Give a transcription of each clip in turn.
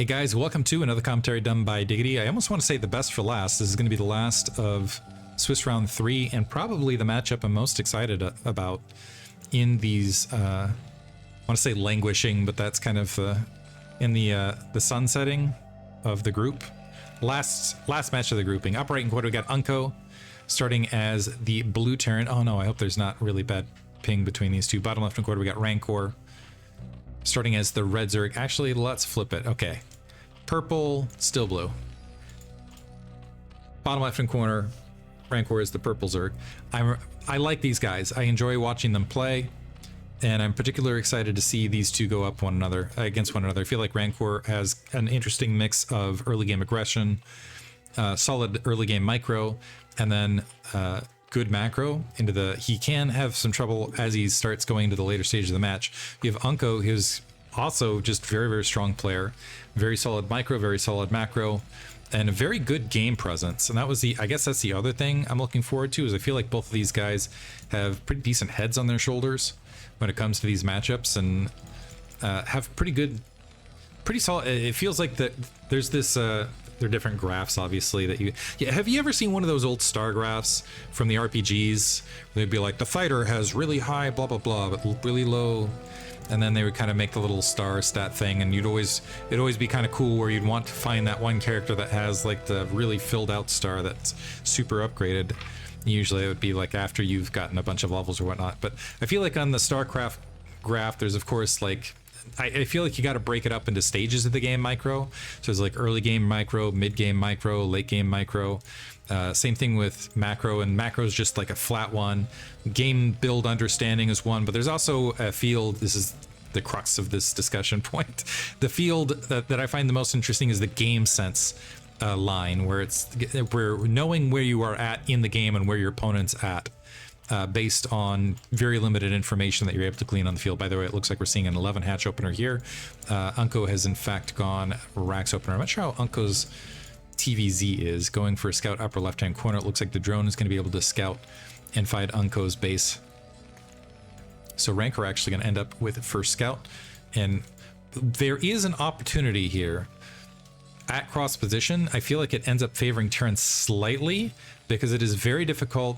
Hey guys, welcome to another commentary done by Diggity. I almost want to say the best for last. This is going to be the last of Swiss Round 3 and probably the matchup I'm most excited about in these, I want to say languishing, but that's kind of in the sunsetting of the group. Last match of the grouping. Up right in quarter we got Unco starting as the blue Terran. Oh no, I hope there's not really bad ping between these two. Bottom left in quarter we got Rancor starting as the red Zerg. Actually, let's flip it. Okay. Purple, still blue. Bottom left in corner, Rancor is the purple Zerg. I like these guys. I enjoy watching them play, and I'm particularly excited to see these two go up against one another. I feel like Rancor has an interesting mix of early game aggression, solid early game micro, and then good macro into the. He can have some trouble as he starts going into the later stage of the match. You have Unco, who's also just very, very strong player, very solid micro, very solid macro, and a very good game presence. And that was I guess that's the other thing I'm looking forward to, is I feel like both of these guys have pretty decent heads on their shoulders when it comes to these matchups, and have pretty solid. It feels like that there's this, they're different graphs, obviously, that have you ever seen one of those old star graphs from the RPGs? They'd be like, the fighter has really high blah blah blah, but really low, and then they would kind of make the little star stat thing, and it'd always be kind of cool where you'd want to find that one character that has like the really filled out star that's super upgraded. Usually it would be like after you've gotten a bunch of levels or whatnot. But I feel like on the StarCraft graph, there's of course like, I feel like you got to break it up into stages of the game micro. So there's like early game micro, mid game micro, late game micro. Same thing with macro, and macro is just like a flat one. Game build understanding is one, but there's also a field. This is the crux of this discussion point. The field that I find the most interesting is the game sense line, where where knowing where you are at in the game and where your opponent's at. Based on very limited information that you're able to glean on the field. By the way, it looks like we're seeing an 11 hatch opener here. Unco has in fact gone Rax opener. I'm not sure how Unco's TVZ is. Going for a scout upper left-hand corner. It looks like the drone is going to be able to scout and find Unco's base. So Rancor actually going to end up with first scout. And there is an opportunity here at cross position. I feel like it ends up favoring Terran slightly, because it is very difficult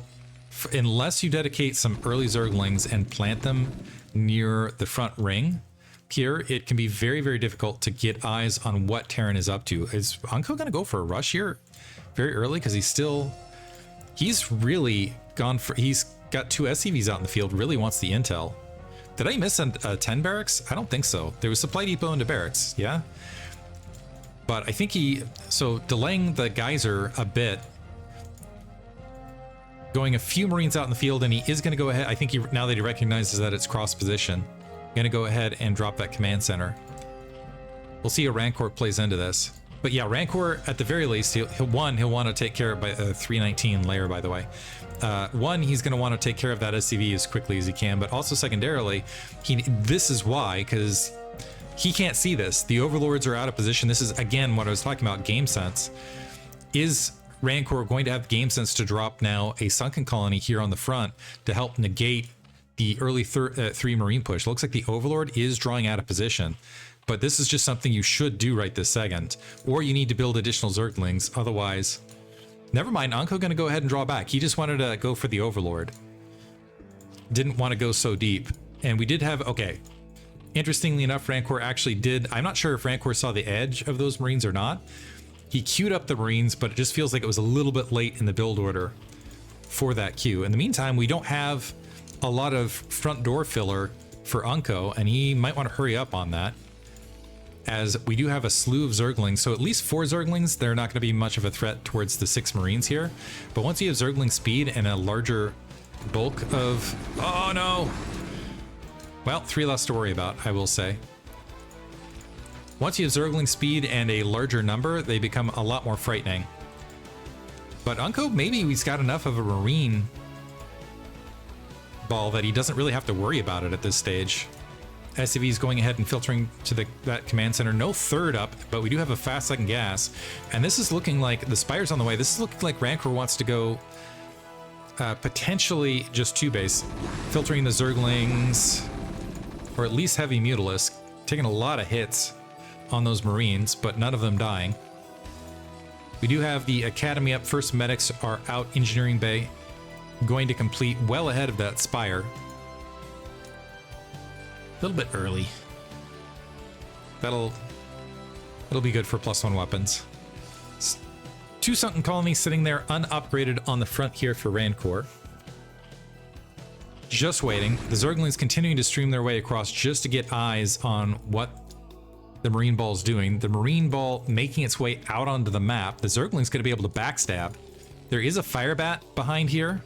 unless you dedicate some early Zerglings and plant them near the front ring. Here, it can be very, very difficult to get eyes on what Terran is up to. Is Unco going to go for a rush here very early? Because he's really gone for, he's got 2 SCVs out in the field, really wants the intel. Did I miss a 10 barracks? I don't think so. There was supply depot into barracks, yeah? But I think so delaying the geyser a bit, going a few Marines out in the field, and he is going to go ahead. I think now that he recognizes that it's cross position, going to go ahead and drop that command center. We'll see how Rancor plays into this. But yeah, Rancor, at the very least, he'll want to take care of by 319 layer, by the way. One, he's going to want to take care of that SCV as quickly as he can, but also secondarily, this is why, because he can't see this. The overlords are out of position. This is, again, what I was talking about, game sense. Is Rancor going to have game sense to drop now a sunken colony here on the front to help negate the early 3 Marine push? Looks like the Overlord is drawing out of position, but this is just something you should do right this second, or you need to build additional Zerglings. Otherwise, never mind. Unco going to go ahead and draw back. He just wanted to go for the Overlord. Didn't want to go so deep. And we did have, okay, interestingly enough, Rancor actually did. I'm not sure if Rancor saw the edge of those Marines or not. He queued up the Marines, but it just feels like it was a little bit late in the build order for that queue. In the meantime, we don't have a lot of front door filler for Unco, and he might want to hurry up on that, as we do have a slew of Zerglings. So at least 4 Zerglings, they're not going to be much of a threat towards the 6 Marines here. But once you have Zergling speed and a larger bulk of... Oh no! Well, 3 less to worry about, I will say. Once you have Zergling speed and a larger number, they become a lot more frightening. But Unco, maybe he's got enough of a Marine ball that he doesn't really have to worry about it at this stage. SCV is going ahead and filtering to that command center. No third up, but we do have a fast second gas. And this is looking like, the Spire's on the way. This is looking like Rancor wants to go potentially just 2 base. Filtering the Zerglings, or at least heavy Mutalisk. Taking a lot of hits. on those Marines, but none of them dying. We do have the Academy up. First medics are out engineering bay, going to complete well ahead of that Spire. A little bit early. It'll be good for +1 weapons. 2 sunken colonies sitting there unupgraded on the front here for Rancor. Just waiting. The Zerglings continuing to stream their way across just to get eyes on what the Marine Ball is doing. The Marine Ball making its way out onto the map. The Zergling's going to be able to backstab. There is a Firebat behind here.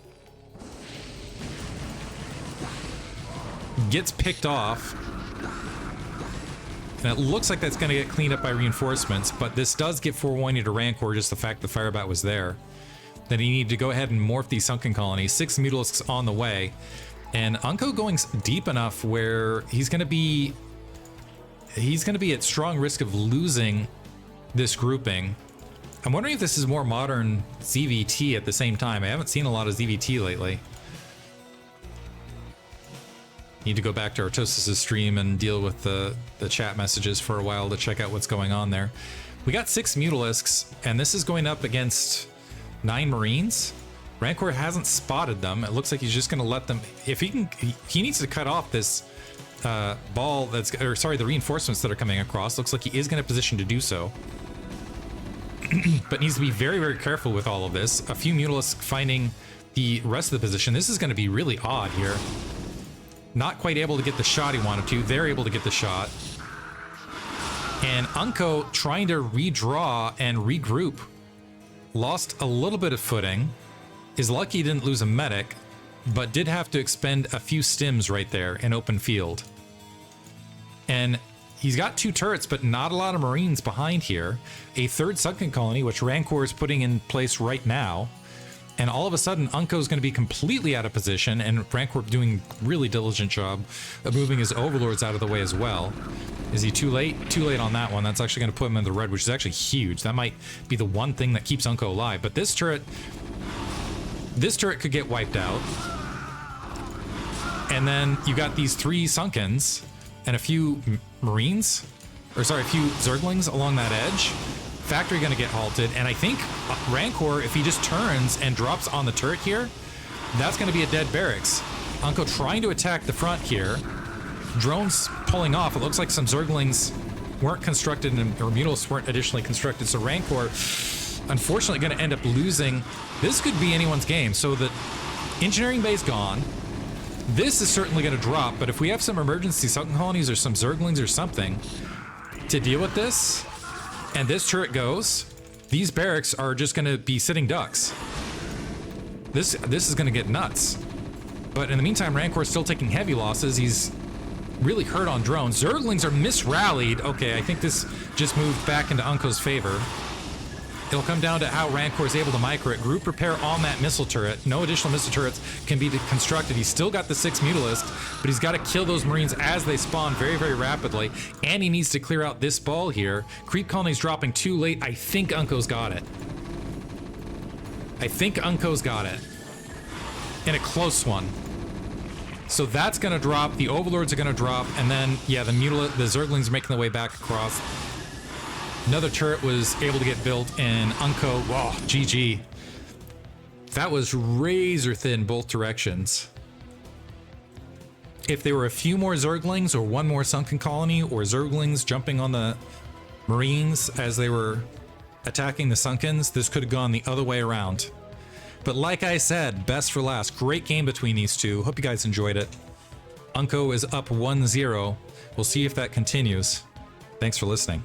Gets picked off. And it looks like that's going to get cleaned up by reinforcements, but this does give forewarning to Rancor, just the fact the Firebat was there. Then he needed to go ahead and morph these sunken colonies. 6 Mutalisks on the way. And Unco going deep enough where he's going to be at strong risk of losing this grouping. I'm wondering if this is more modern ZVT at the same time. I haven't seen a lot of ZVT lately. Need to go back to Artosis' stream and deal with the chat messages for a while to check out what's going on there. We got 6 Mutalisks, and this is going up against 9 Marines. Rancor hasn't spotted them. It looks like he's just going to let them. If he can, he needs to cut off this ball that's, or sorry, the reinforcements that are coming across. Looks like he is going to position to do so, but needs to be very, very careful with all of this. A few Mutalisks finding the rest of the position. This is going to be really odd here. Not quite able to get the shot he wanted to. They're able to get the shot. And Unco trying to redraw and regroup. Lost a little bit of footing. Is lucky he didn't lose a medic, but did have to expend a few stims right there in open field. And he's got 2 turrets, but not a lot of Marines behind here. A 3rd sunken colony, which Rancor is putting in place right now. And all of a sudden, Unco is going to be completely out of position, and Rancor doing really diligent job of moving his overlords out of the way as well. Is he too late? Too late on that one. That's actually going to put him in the red, which is actually huge. That might be the one thing that keeps Unco alive. But this turret could get wiped out. And then you got these 3 sunkens and a few Marines, or sorry, a few Zerglings along that edge. Factory going to get halted, and I think Rancor, if he just turns and drops on the turret here, that's going to be a dead barracks. Unco trying to attack the front here. Drones pulling off. It looks like some Zerglings weren't constructed, or Mutalisks weren't additionally constructed, so Rancor unfortunately going to end up losing. This could be anyone's game. So the engineering bay's gone. This is certainly going to drop, but if we have some emergency sunken colonies or some Zerglings or something to deal with this, and this turret goes, these barracks are just going to be sitting ducks. This is going to get nuts. But in the meantime, Rancor is still taking heavy losses. He's really hurt on drones. Zerglings are misrallied. Okay, I think this just moved back into Unco's favor. It'll come down to how Rancor is able to micro it. Group repair on that missile turret. No additional missile turrets can be constructed. He's still got the 6 Mutalisks, but he's got to kill those Marines as they spawn very, very rapidly. And he needs to clear out this ball here. Creep colony's dropping too late. I think Unco's got it. I think Unco's got it. In a close one. So that's going to drop. The Overlords are going to drop. And then, yeah, the Zerglings are making their way back across. Another turret was able to get built, and Unco, wow, GG. That was razor thin both directions. If there were a few more Zerglings or one more sunken colony or Zerglings jumping on the Marines as they were attacking the Sunkens, this could have gone the other way around. But like I said, best for last. Great game between these two. Hope you guys enjoyed it. Unco is up 1-0. We'll see if that continues. Thanks for listening.